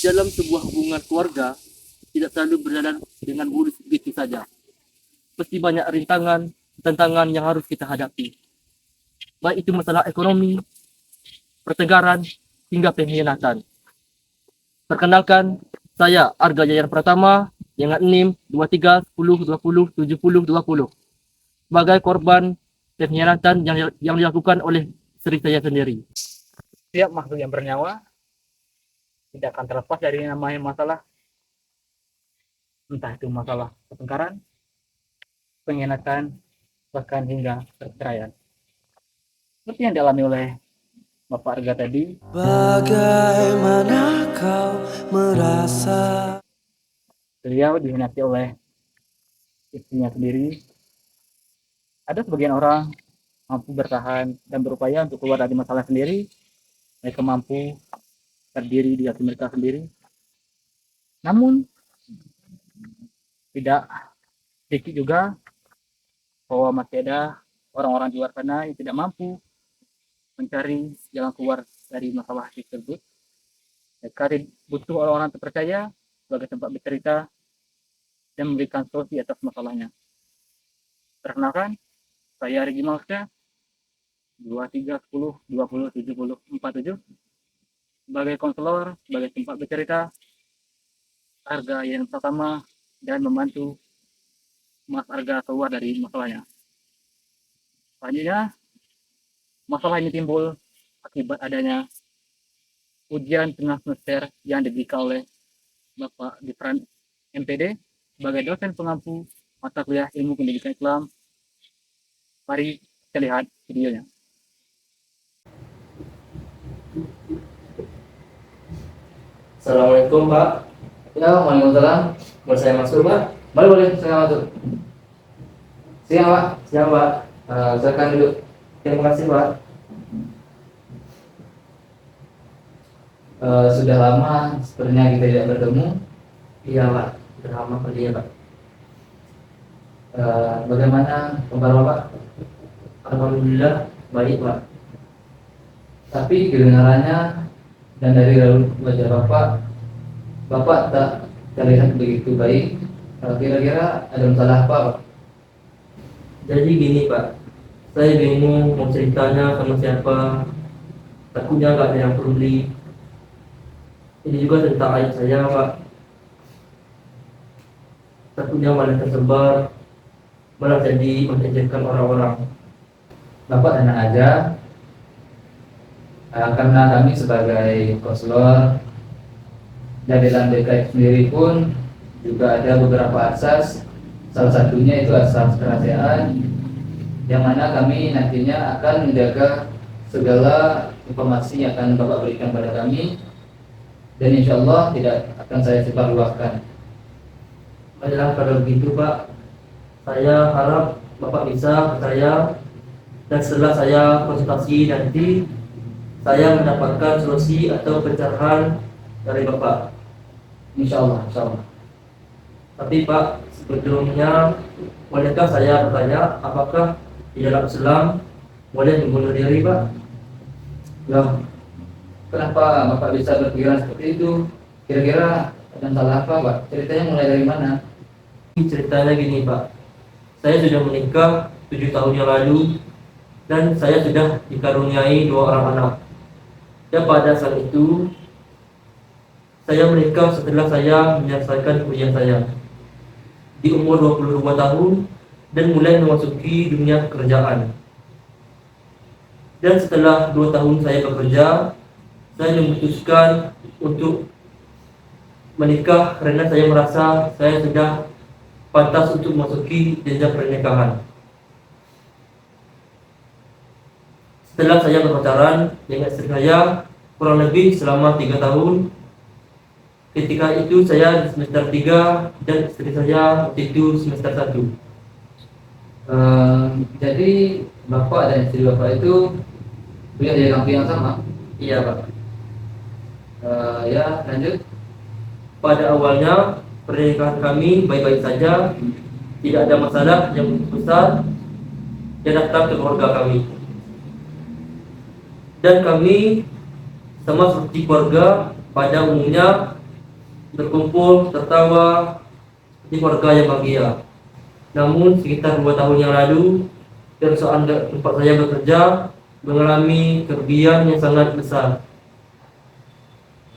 dalam sebuah hubungan keluarga tidak selalu berjalan dengan mulus begitu saja. Pasti banyak rintangan, tantangan yang harus kita hadapi. Baik itu masalah ekonomi, pertengkaran, hingga pengkhianatan. Perkenalkan, saya Arga Jayan Pratama dengan NIM 2310207020 sebagai korban pengkhianatan yang dilakukan oleh istri saya sendiri. Setiap makhluk yang bernyawa tidak akan terlepas dari namanya masalah, entah itu masalah pertengkaran, pengkhianatan, bahkan hingga perceraian. Seperti yang dialami oleh Bapak Arga tadi, bagaimana kau merasa? beliau dihinati oleh istrinya sendiri. Ada sebagian orang mampu bertahan dan berupaya untuk keluar dari masalah sendiri. Mereka mampu terdiri di hati mereka sendiri. Namun tidak sedikit juga bahwa masih ada orang-orang di luar sana yang tidak mampu mencari jalan keluar dari masalah tersebut. Mereka butuh orang-orang terpercaya sebagai tempat bercerita dan memberikan solusi atas masalahnya. Perkenalkan, saya Rigi Malska, 2310207047, sebagai konselor, sebagai tempat bercerita, Arga yang pertama, dan membantu Mas Arga keluar dari masalahnya. Selanjutnya, masalah ini timbul akibat adanya ujian tengah semester yang diberikan oleh Bapak Difran MPD sebagai dosen pengampu mata kuliah Ilmu Pendidikan Islam. Mari kita lihat videonya. Assalamualaikum Pak. Ya, waalaikumsalam. Boleh saya masuk Pak? Boleh, saya masuk. Siang, Pak. Siap Pak. Silakan duduk. Terima kasih Pak. Sudah lama sepertinya kita tidak bertemu. Iya Pak, sudah lama pergi ya Pak. Bagaimana kabar Bapak? Alhamdulillah baik Pak. Tapi kedengarannya dan dari wajah Bapak tak terlihat begitu baik. Kira-kira ada masalah apa, Pak? Jadi gini Pak, saya bingung mau ceritanya sama siapa. Takutnya nggak ada yang peduli. Ini juga tentang ayah saya Pak. Takutnya malah tersebar, malah jadi menjadikan orang-orang. Bapak tenang aja. Karena kami sebagai konselor dan dalam DKI sendiri pun juga ada beberapa asas. Salah satunya itu asas kerahasiaan, yang mana kami nantinya akan menjaga segala informasi yang akan Bapak berikan pada kami, dan insya Allah tidak akan saya sebarluaskan. Baiklah kalau begitu Pak, saya harap Bapak bisa percaya, dan setelah saya konsultasi nanti saya mendapatkan solusi atau pencerahan dari Bapak. Insya Allah, insya Allah. Tapi Pak, sebelumnya bolehkah saya bertanya apakah di dalam Islam boleh membunuh diri Pak? Loh, kenapa Bapak bisa berpikiran seperti itu? Kira-kira ada masalah apa, Pak? Ceritanya mulai dari mana? Ceritanya gini Pak, saya sudah menikah 7 tahun yang lalu dan saya sudah dikaruniai 2 orang anak. Dan pada saat itu saya menikah setelah saya menyelesaikan kuliah saya di umur 22 tahun dan mulai memasuki dunia pekerjaan. Dan setelah 2 tahun saya bekerja, saya memutuskan untuk menikah karena saya merasa saya sudah pantas untuk memasuki jenjang pernikahan. Setelah saya berpacaran dengan istri saya kurang lebih selama 3 tahun, ketika itu saya semester 3 dan istri saya waktu itu semester 1. Jadi Bapak dan istri Bapak itu punya daya kampung yang sama? Iya Pak. Ya, lanjut. Pada awalnya pernikahan kami baik-baik saja, tidak ada masalah yang besar yang datang ke keluarga kami. Dan kami sama seperti keluarga pada umumnya berkumpul, tertawa, seperti keluarga yang bahagia. Namun sekitar 2 tahun yang lalu, perusahaan tempat saya bekerja mengalami kerugian yang sangat besar.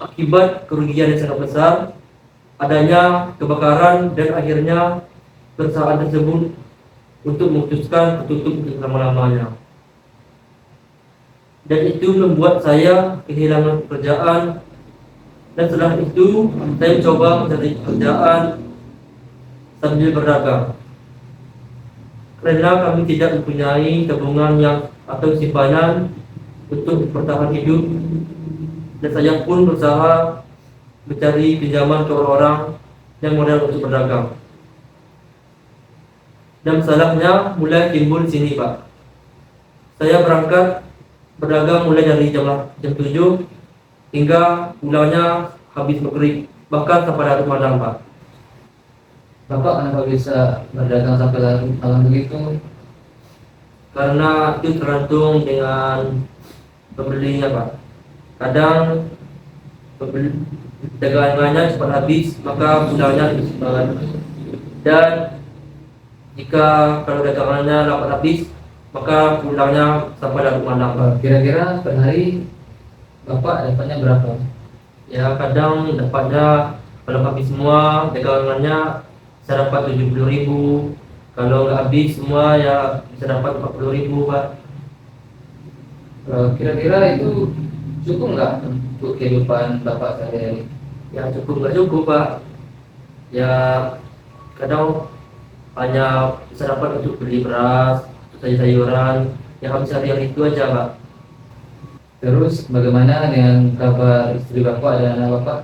Akibat kerugian yang sangat besar, adanya kebakaran dan akhirnya perusahaan tersebut untuk memutuskan tutup untuk selama-lamanya. Dan itu membuat saya kehilangan pekerjaan, dan setelah itu saya mencoba mencari pekerjaan sambil berdagang. Karena kami tidak mempunyai tabungan yang atau simpanan untuk bertahan hidup, dan saya pun berusaha mencari pinjaman ke orang-orang yang modal untuk berdagang. Dan masalahnya mulai timbul di sini, Pak. Saya berangkat berdagang mulai dari jam 7 hingga pulangnya habis maghrib, bahkan sampai larut malam, Pak. Bapak kenapa bisa berdagang sampai larut malam begitu? Karena itu tergantung dengan pembelinya, Pak. Kadang dagangannya cepat habis, maka pulangnya lebih cepat. Dan jika kalau dagangannya lambat habis, maka pulangnya sampai larut malam, Pak. Kira-kira per hari Bapak dapatnya berapa? Ya kadang dapatnya kalau habis semua dagangannya bisa dapat 70.000. Kalau nggak habis semua ya bisa dapat 40.000, Pak. Kira-kira itu cukup nggak untuk kehidupan Bapak sehari-hari? Ya cukup nggak cukup, Pak. Ya kadang hanya bisa dapat untuk beli beras, sayur-sayuran, yang habis hari-hari itu aja, Pak. Terus bagaimana dengan kabar istri Bapak dan anak Bapak?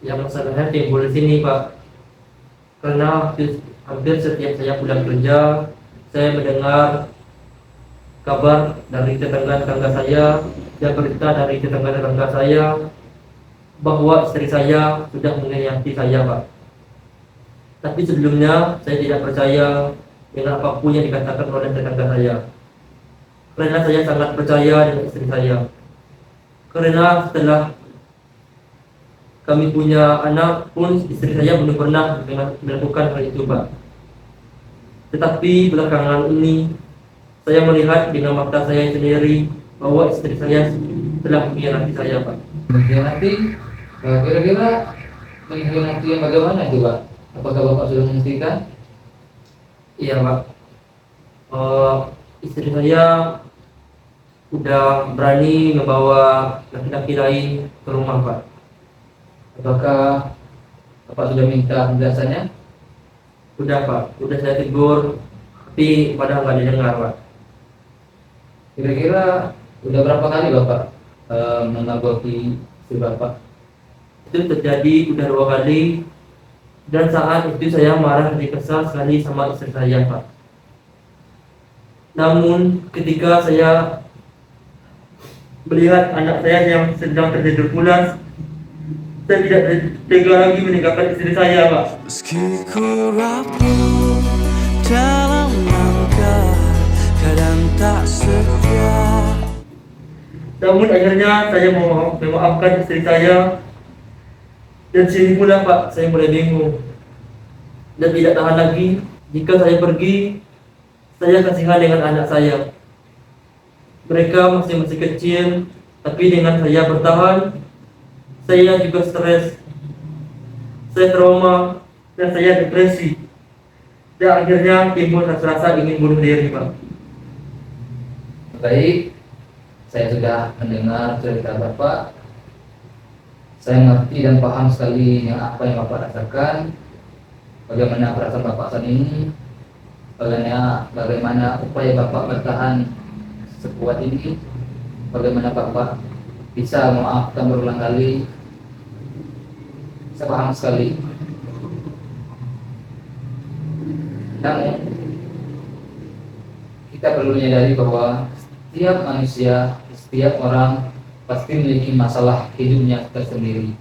Yang masalahnya timbul di sini, Pak. Karena hampir setiap saya pulang kerja, saya mendengar kabar dari tetangga-tetangga saya dan berita dari tetangga-tetangga saya bahwa istri saya sudah mengkhianati saya, Pak. Tapi sebelumnya saya tidak percaya dengan apapun yang dikatakan oleh tetangga saya. Karena saya sangat percaya dengan istri saya. Karena setelah kami punya anak pun istri saya belum pernah melakukan hal itu, Pak. Tetapi belakangan ini saya melihat dengan mata saya sendiri bahwa istri saya telah mengkhianati saya, Pak. Mengkhianati? Kira-kira mengkhianati yang bagaimana itu, Pak? Apakah Bapak sudah membuktikan? Iya, Pak. Istri saya udah berani membawa laki-laki lain ke rumah, Pak. Apakah Bapak sudah minta penjelasannya? Udah, Pak. Udah saya tegur, tapi padahal nggak didengar, Pak. Kira-kira udah berapa kali Bapak menagoti istri Bapak? Itu terjadi udah 2 kali, dan saat itu saya marah dan kesal sekali sama istri saya, Pak. Namun ketika saya melihat anak saya yang sedang tertidur pulas, saya tidak tega lagi meninggalkan istri saya, Pak. Meski ku rapuh dalam langkah, kadang tak setia. Namun akhirnya saya memaafkan istri saya, dan sini pula, Pak, saya mulai bingung dan tidak tahan lagi. Jika saya pergi, saya kasihan dengan anak saya. Mereka masih kecil, tapi dengan saya bertahan, saya juga stres, saya trauma, dan saya depresi. Dan akhirnya timbul rasa ingin bunuh diri, Pak. Baik, saya sudah mendengar cerita Bapak. Saya mengerti dan paham sekali apa yang Bapak rasakan, bagaimana perasaan Bapak saat ini, bagaimana upaya Bapak bertahan sekuat ini, bagaimana Bapak bisa memaafkan berulang kali. Saya paham sekali. Namun kita perlu menyadari bahwa setiap manusia, setiap orang pasti memiliki masalah hidupnya tersendiri,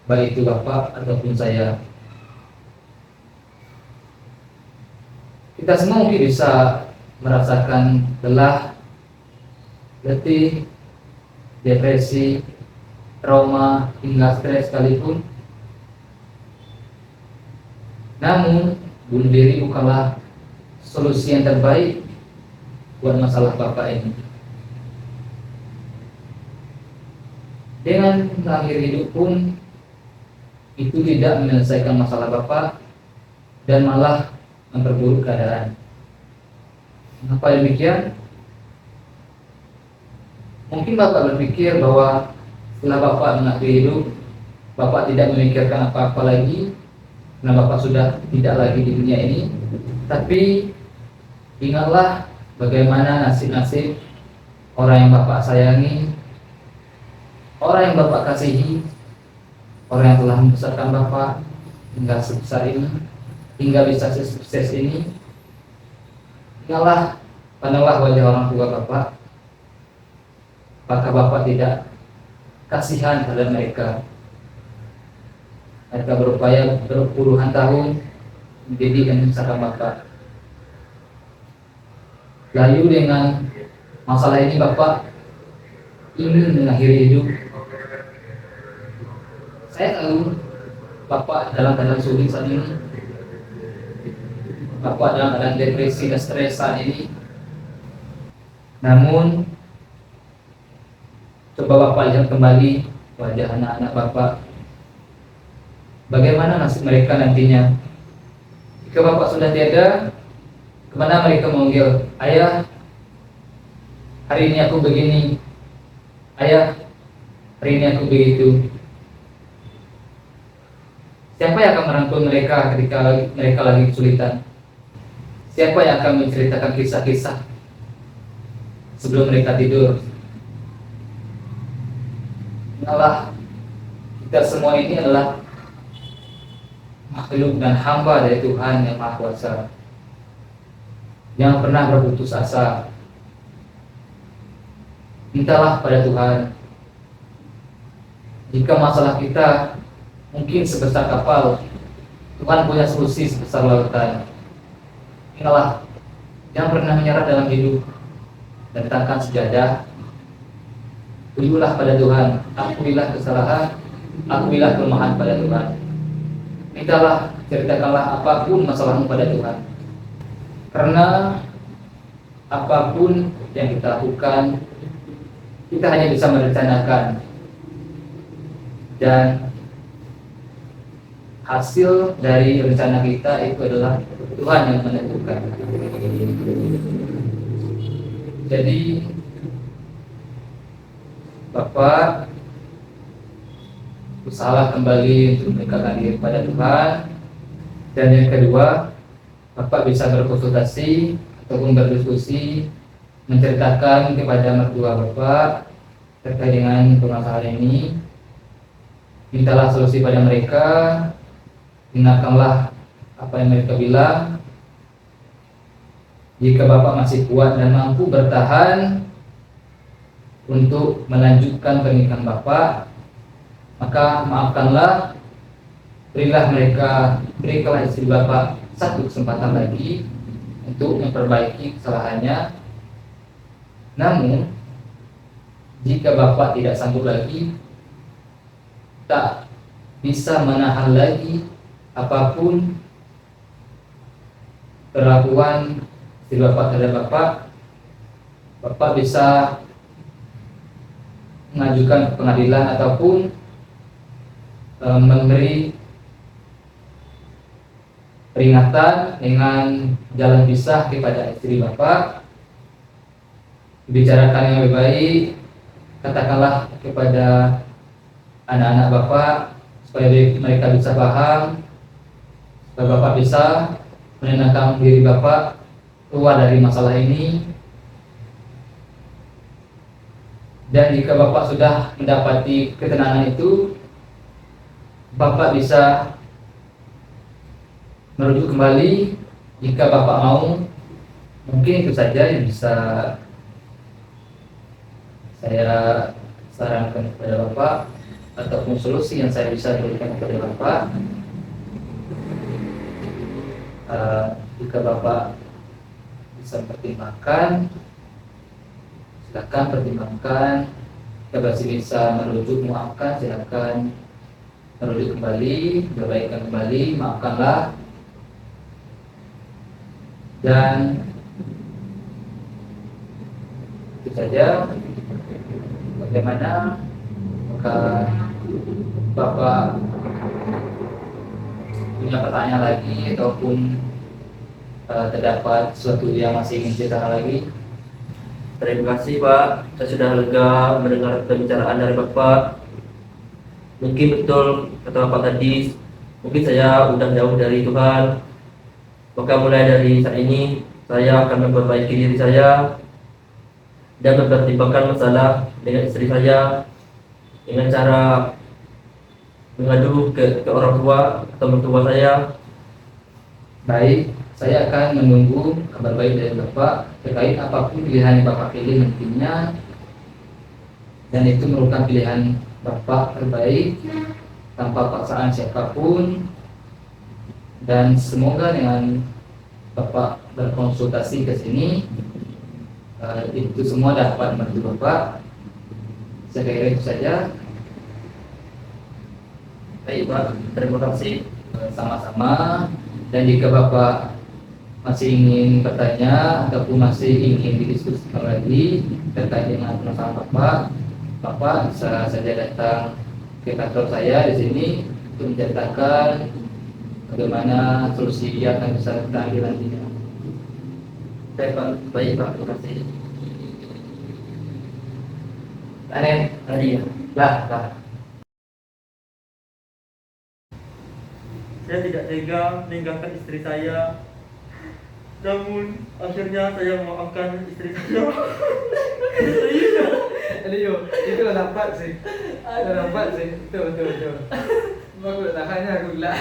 baik itu Bapak ataupun saya. Kita semua mungkin bisa merasakan lelah, letih, depresi, trauma hingga stres sekalipun. Namun, bunuh diri bukanlah solusi yang terbaik buat masalah Bapak ini. Dengan mengakhiri hidup pun itu tidak menyelesaikan masalah Bapak dan malah memperburuk keadaan. Mengapa demikian? Mungkin Bapak berpikir bahwa setelah Bapak mengakhiri hidup, Bapak tidak memikirkan apa-apa lagi karena Bapak sudah tidak lagi di dunia ini. Tapi ingatlah bagaimana nasib-nasib orang yang Bapak sayangi, orang yang Bapak kasihi, orang yang telah membesarkan Bapak hingga sebesar ini, hingga bisa sukses ini. Ingatlah, pandanglah wajah orang tua Bapak. Apakah Bapak tidak kasihan pada mereka? Mereka berupaya berpuluhan tahun mendidik dan membesarkan Bapak. Lalu dengan masalah ini Bapak ingin mengakhiri hidup. Saya tahu Bapak dalam keadaan sulit saat ini. Bapak dalam keadaan depresi dan stres saat ini. Namun, coba Bapak lihat kembali wajah anak-anak Bapak. Bagaimana nasib mereka nantinya? Jika Bapak sudah tiada, kemana mereka memanggil? Ayah, hari ini aku begini. Ayah, hari ini aku begitu. Siapa yang akan merangkul mereka ketika mereka lagi kesulitan? Siapa yang akan menceritakan kisah-kisah sebelum mereka tidur? Ingatlah, kita semua ini adalah makhluk dan hamba dari Tuhan yang Maha Kuasa. Jangan pernah berputus asa. Mintalah pada Tuhan. Jika masalah kita mungkin sebesar kapal, Tuhan punya solusi sebesar lautan. Ingatlah, jangan pernah menyerah dalam hidup. Dan letakkan sejadah. Tujulah pada Tuhan. Akuilah kesalahan, akuilah kelemahan pada Tuhan. Mintalah, ceritakanlah apapun masalahmu pada Tuhan. Karena apapun yang kita lakukan, kita hanya bisa merencanakan. Dan hasil dari rencana kita itu adalah Tuhan yang menentukan. Jadi Bapak usahalah kembali untuk mendekatkan diri pada Tuhan. Dan yang kedua, Bapak bisa berkonsultasi ataupun berdiskusi, menceritakan kepada mertua Bapak terkait dengan permasalahan ini. Mintalah solusi pada mereka, dengarkanlah apa yang mereka bilang. Jika Bapak masih kuat dan mampu bertahan untuk melanjutkan pernikahan Bapak, maka maafkanlah, berikanlah istri Bapak satu kesempatan lagi untuk memperbaiki kesalahannya. Namun, jika Bapak tidak sanggup lagi, tak bisa menahan lagi apapun perlakuan istri Bapak terhadap Bapak bisa mengajukan ke pengadilan ataupun memberi peringatan dengan jalan pisah kepada istri Bapak. Bicarakan yang lebih baik, katakanlah kepada anak-anak Bapak supaya mereka bisa paham, supaya Bapak bisa menenangkan diri Bapak keluar dari masalah ini. Dan jika Bapak sudah mendapati ketenangan itu, Bapak bisa merujuk kembali. Jika Bapak mau, mungkin itu saja yang bisa saya sarankan kepada Bapak, ataupun solusi yang saya bisa berikan kepada Bapak. Jika Bapak bisa pertimbangkan, silakan pertimbangkan. Kita masih bisa merujuk maafkan, silakan merujuk kembali, perbaikan kembali, maafkanlah. Dan itu saja. Bagaimana? Apakah Bapak punya pertanyaan lagi ataupun terdapat sesuatu yang masih ingin ceritakan lagi? Terima kasih Pak, saya sudah lega mendengar pembicaraan dari Bapak. Mungkin betul kata Bapak tadi, mungkin saya udah jauh dari Tuhan. Maka mulai dari saat ini saya akan memperbaiki diri saya dan mempertimbangkan masalah dengan istri saya dengan cara mengadu ke orang tua atau mertua saya. Baik, saya akan menunggu kabar baik dari Bapak terkait apapun pilihan yang Bapak pilih nantinya, dan itu merupakan pilihan Bapak terbaik tanpa paksaan siapapun. Dan semoga dengan Bapak berkonsultasi ke sini, itu semua dapat membantu Bapak. Saya kira itu saja. Baik Pak, terima kasih. Sama-sama. Dan jika Bapak masih ingin bertanya ataupun masih ingin didiskusikan lagi terkait dengan masalah Bapak bisa saja datang ke kantor saya di sini untuk menceritakan bagaimana solusi yang akan bisa kita ambil nantinya. Baik Pak, terima kasih. Aneh, Tadi ya. lah. Saya tidak tega meninggalkan istri saya. Namun akhirnya saya memaafkan istri saya. Aduh, itu dapat sih. Dapat sih. Betul. Bagus, tahannya aku bilang.